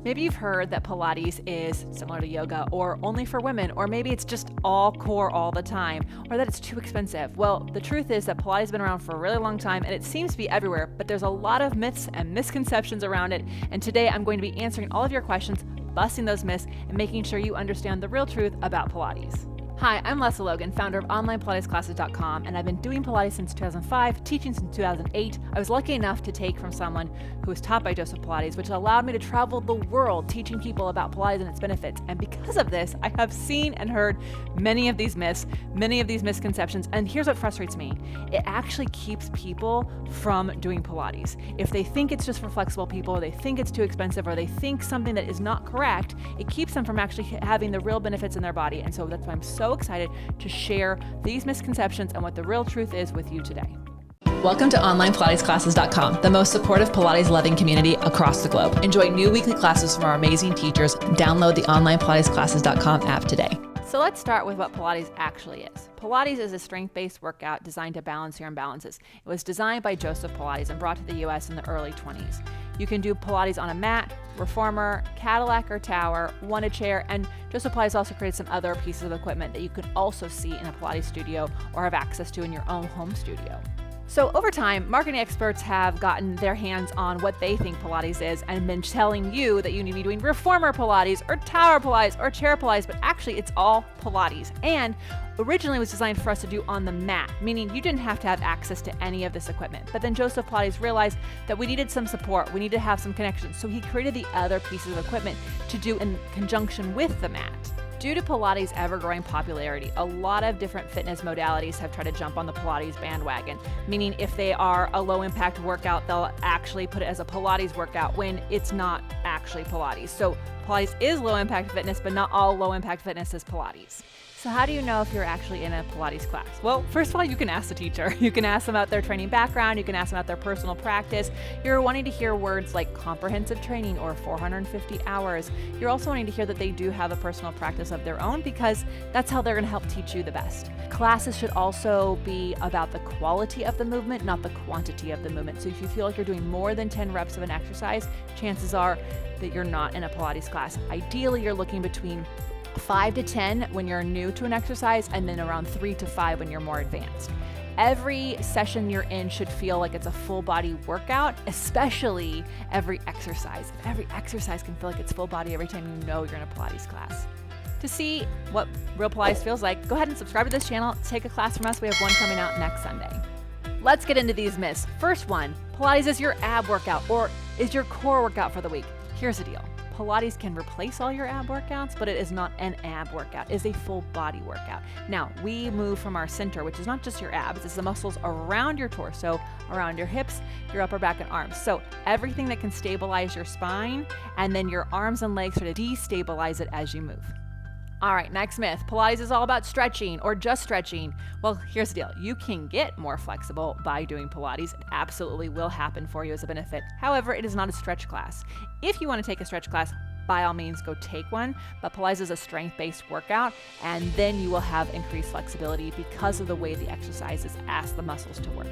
Maybe you've heard that Pilates is similar to yoga or only for women, or maybe it's just all core all the time, or that it's too expensive. Well, the truth is that Pilates has been around for a really long time and it seems to be everywhere, but there's a lot of myths and misconceptions around it. And today I'm going to be answering all of your questions, busting those myths, and making sure you understand the real truth about Pilates. Hi, I'm Lesley Logan, founder of OnlinePilatesClasses.com, and I've been doing Pilates since 2005, teaching since 2008. I was lucky enough to take from someone who was taught by Joseph Pilates, which allowed me to travel the world teaching people about Pilates and its benefits. And because of this, I have seen and heard many of these myths, many of these misconceptions, and here's what frustrates me. It actually keeps people from doing Pilates. If they think it's just for flexible people, or they think it's too expensive, or they think something that is not correct, it keeps them from actually having the real benefits in their body. And so that's why I'm so excited to share these misconceptions and what the real truth is with you today. Welcome to OnlinePilatesClasses.com, the most supportive Pilates-loving community across the globe. Enjoy new weekly classes from our amazing teachers. Download the OnlinePilatesClasses.com app today. So let's start with what Pilates actually is. Pilates is a strength-based workout designed to balance your imbalances. It was designed by Joseph Pilates and brought to the US in the early 20s. You can do Pilates on a mat, reformer, Cadillac or tower, one a chair, and Joseph Pilates also created some other pieces of equipment that you can also see in a Pilates studio or have access to in your own home studio. So over time, marketing experts have gotten their hands on what they think Pilates is and been telling you that you need to be doing reformer Pilates or tower Pilates or chair Pilates, but actually it's all Pilates. And originally it was designed for us to do on the mat, meaning you didn't have to have access to any of this equipment. But then Joseph Pilates realized that we needed some support, we needed to have some connection. So he created the other pieces of equipment to do in conjunction with the mat. Due to Pilates' ever-growing popularity, a lot of different fitness modalities have tried to jump on the Pilates bandwagon, meaning if they are a low-impact workout, they'll actually put it as a Pilates workout when it's not actually Pilates. So Pilates is low-impact fitness, but not all low-impact fitness is Pilates. So how do you know if you're actually in a Pilates class? Well, first of all, you can ask the teacher. You can ask them about their training background. You can ask them about their personal practice. You're wanting to hear words like comprehensive training or 450 hours. You're also wanting to hear that they do have a personal practice of their own because that's how they're going to help teach you the best. Classes should also be about the quality of the movement, not the quantity of the movement. So if you feel like you're doing more than 10 reps of an exercise, chances are that you're not in a Pilates class. Ideally, you're looking between 5 to 10 when you're new to an exercise, and then around 3 to 5 when you're more advanced. Every session you're in should feel like it's a full body workout, especially every exercise. Every exercise can feel like it's full body every time you know you're in a Pilates class. To see what Real Pilates feels like, go ahead and subscribe to this channel. Take a class from us. We have one coming out next Sunday. Let's get into these myths. First one, Pilates is your ab workout or is your core workout for the week. Here's the deal. Pilates can replace all your ab workouts, but it is not an ab workout. It is a full body workout. Now, we move from our center, which is not just your abs, it's the muscles around your torso, around your hips, your upper back and arms. So everything that can stabilize your spine, and then your arms and legs sort of destabilize it as you move. All right, next myth. Pilates is all about stretching or just stretching. Well, here's the deal. You can get more flexible by doing Pilates. It absolutely will happen for you as a benefit. However, it is not a stretch class. If you want to take a stretch class, by all means, go take one. But Pilates is a strength-based workout, and then you will have increased flexibility because of the way the exercises ask the muscles to work.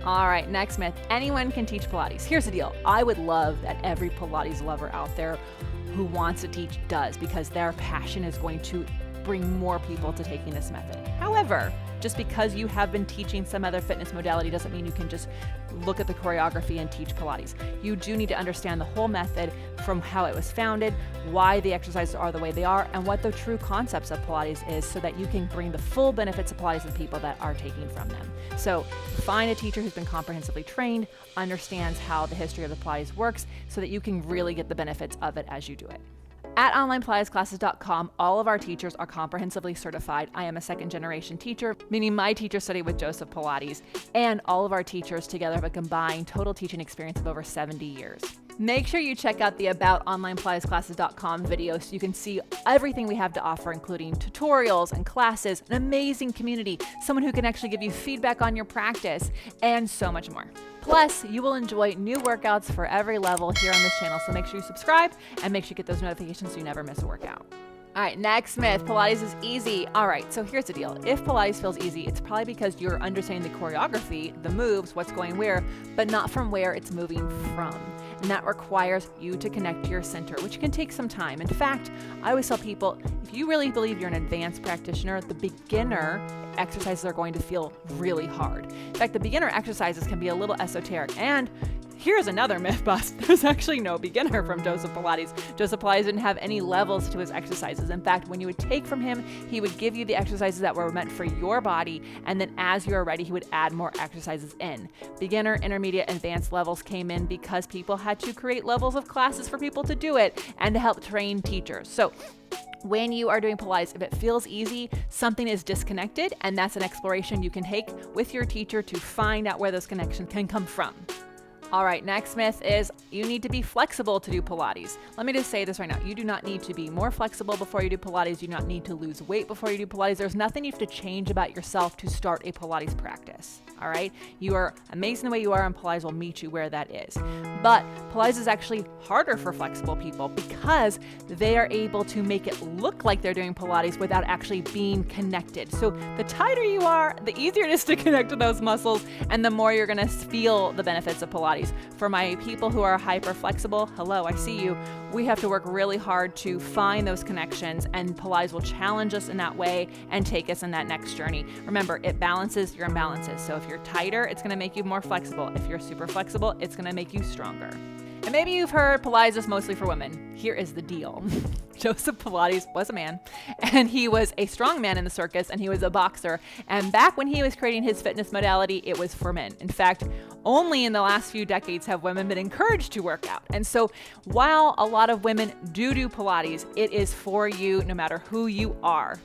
All right, next myth. Anyone can teach Pilates. Here's the deal. I would love that every Pilates lover out there who wants to teach does, because their passion is going to bring more people to taking this method. However, just because you have been teaching some other fitness modality doesn't mean you can just look at the choreography and teach Pilates. You do need to understand the whole method from how it was founded, why the exercises are the way they are, and what the true concepts of Pilates is so that you can bring the full benefits of Pilates to the people that are taking from them. So find a teacher who's been comprehensively trained, understands how the history of the Pilates works so that you can really get the benefits of it as you do it. At OnlinePilatesClasses.com, all of our teachers are comprehensively certified. I am a second-generation teacher, meaning my teacher studied with Joseph Pilates, and all of our teachers together have a combined total teaching experience of over 70 years. Make sure you check out the About OnlinePilatesClasses.com video so you can see everything we have to offer, including tutorials and classes, an amazing community, someone who can actually give you feedback on your practice, and so much more. Plus, you will enjoy new workouts for every level here on this channel, so make sure you subscribe and make sure you get those notifications so you never miss a workout. All right, next myth, Pilates is easy. All right, so here's the deal. If Pilates feels easy, it's probably because you're understanding the choreography, the moves, what's going where, but not from where it's moving from. And that requires you to connect to your center, which can take some time. In fact, I always tell people, if you really believe you're an advanced practitioner, the beginner exercises are going to feel really hard. In fact, the beginner exercises can be a little esoteric. And here's another myth bust. There's actually no beginner from Joseph Pilates. Joseph Pilates didn't have any levels to his exercises. In fact, when you would take from him, he would give you the exercises that were meant for your body, and then as you were ready, he would add more exercises in. Beginner, intermediate, advanced levels came in because people had to create levels of classes for people to do it and to help train teachers. So when you are doing Pilates, if it feels easy, something is disconnected, and that's an exploration you can take with your teacher to find out where those connections can come from. All right, next myth is you need to be flexible to do Pilates. Let me just say this right now. You do not need to be more flexible before you do Pilates. You do not need to lose weight before you do Pilates. There's nothing you have to change about yourself to start a Pilates practice. All right, you are amazing the way you are, and Pilates will meet you where that is. But Pilates is actually harder for flexible people because they are able to make it look like they're doing Pilates without actually being connected. So the tighter you are, the easier it is to connect to those muscles, and the more you're gonna feel the benefits of Pilates. For my people who are hyper flexible, hello, I see you. We have to work really hard to find those connections, and Pilates will challenge us in that way and take us in that next journey. Remember, it balances your imbalances. So if you're tighter, it's gonna make you more flexible. If you're super flexible, it's gonna make you stronger. And maybe you've heard Pilates is mostly for women. Here is the deal. Joseph Pilates was a man, and he was a strong man in the circus, and he was a boxer. And back when he was creating his fitness modality, it was for men. In fact, only in the last few decades have women been encouraged to work out. And so while a lot of women do Pilates, it is for you no matter who you are.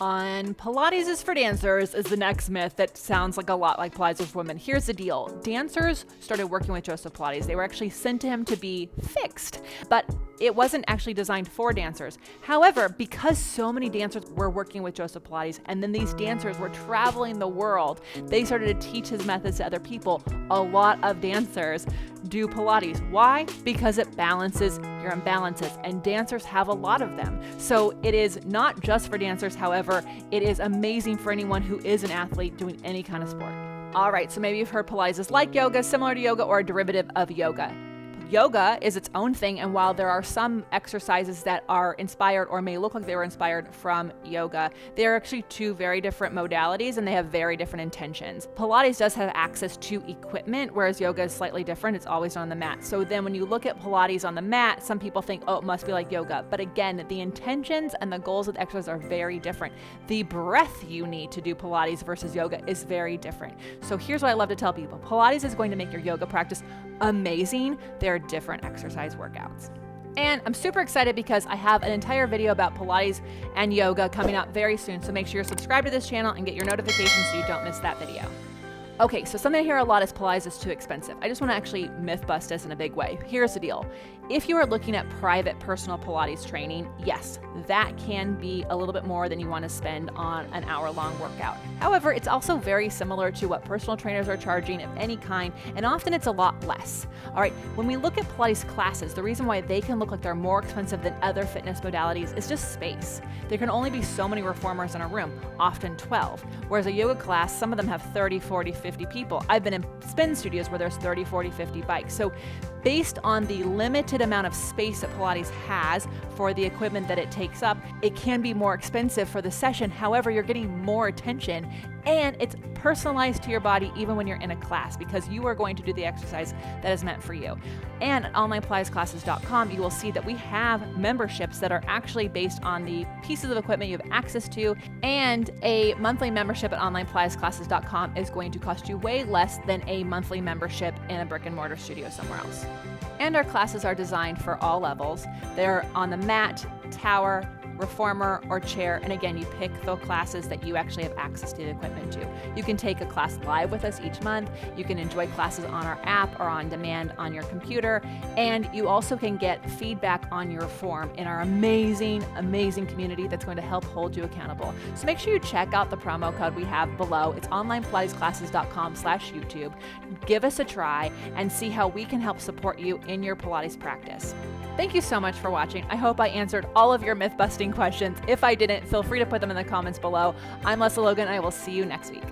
On Pilates is for dancers is the next myth that sounds like a lot like Pilates is for women. Here's the deal. Dancers started working with Joseph Pilates. They were actually sent to him to be fixed, but it wasn't actually designed for dancers. However, because so many dancers were working with Joseph Pilates, and then these dancers were traveling the world, they started to teach his methods to other people. A lot of dancers do Pilates. Why? Because it balances your imbalances, and dancers have a lot of them. So it is not just for dancers. However, it is amazing for anyone who is an athlete doing any kind of sport. All right, so maybe you've heard Pilates is like yoga, similar to yoga, or a derivative of yoga. Yoga is its own thing, and while there are some exercises that are inspired or may look like they were inspired from yoga, they are actually two very different modalities, and they have very different intentions. Pilates does have access to equipment, whereas yoga is slightly different. It's always on the mat. So then when you look at Pilates on the mat, some people think, oh, it must be like yoga. But again, the intentions and the goals of the exercise are very different. The breath you need to do Pilates versus yoga is very different. So here's what I love to tell people. Pilates is going to make your yoga practice amazing. They're different exercise workouts. And I'm super excited because I have an entire video about Pilates and yoga coming up very soon. So make sure you're subscribed to this channel and get your notifications so you don't miss that video. Okay, so something I hear a lot is Pilates is too expensive. I just want to actually myth bust this in a big way. Here's the deal. If you are looking at private personal Pilates training, yes, that can be a little bit more than you want to spend on an hour-long workout. However, it's also very similar to what personal trainers are charging of any kind, and often it's a lot less. All right, when we look at Pilates classes, the reason why they can look like they're more expensive than other fitness modalities is just space. There can only be so many reformers in a room, often 12, whereas a yoga class, some of them have 30, 40, 50 people. I've been in spin studios where there's 30, 40, 50 bikes. So based on the limited amount of space that Pilates has for the equipment that it takes up, it can be more expensive for the session. However, you're getting more attention, and it's personalized to your body even when you're in a class, because you are going to do the exercise that is meant for you. And at onlinepilatesclasses.com, you will see that we have memberships that are actually based on the pieces of equipment you have access to, and a monthly membership at onlinepilatesclasses.com is going to cost you way less than a monthly membership in a brick and mortar studio somewhere else. And our classes are designed for all levels. They're on the mat, tower, reformer, or chair. And again, you pick the classes that you actually have access to the equipment to. You can take a class live with us each month. You can enjoy classes on our app or on demand on your computer. And you also can get feedback on your form in our amazing, amazing community that's going to help hold you accountable. So make sure you check out the promo code we have below. It's onlinepilatesclasses.com/YouTube. Give us a try and see how we can help support you in your Pilates practice. Thank you so much for watching. I hope I answered all of your myth-busting questions. If I didn't, feel free to put them in the comments below. I'm Lesley Logan, and I will see you next week.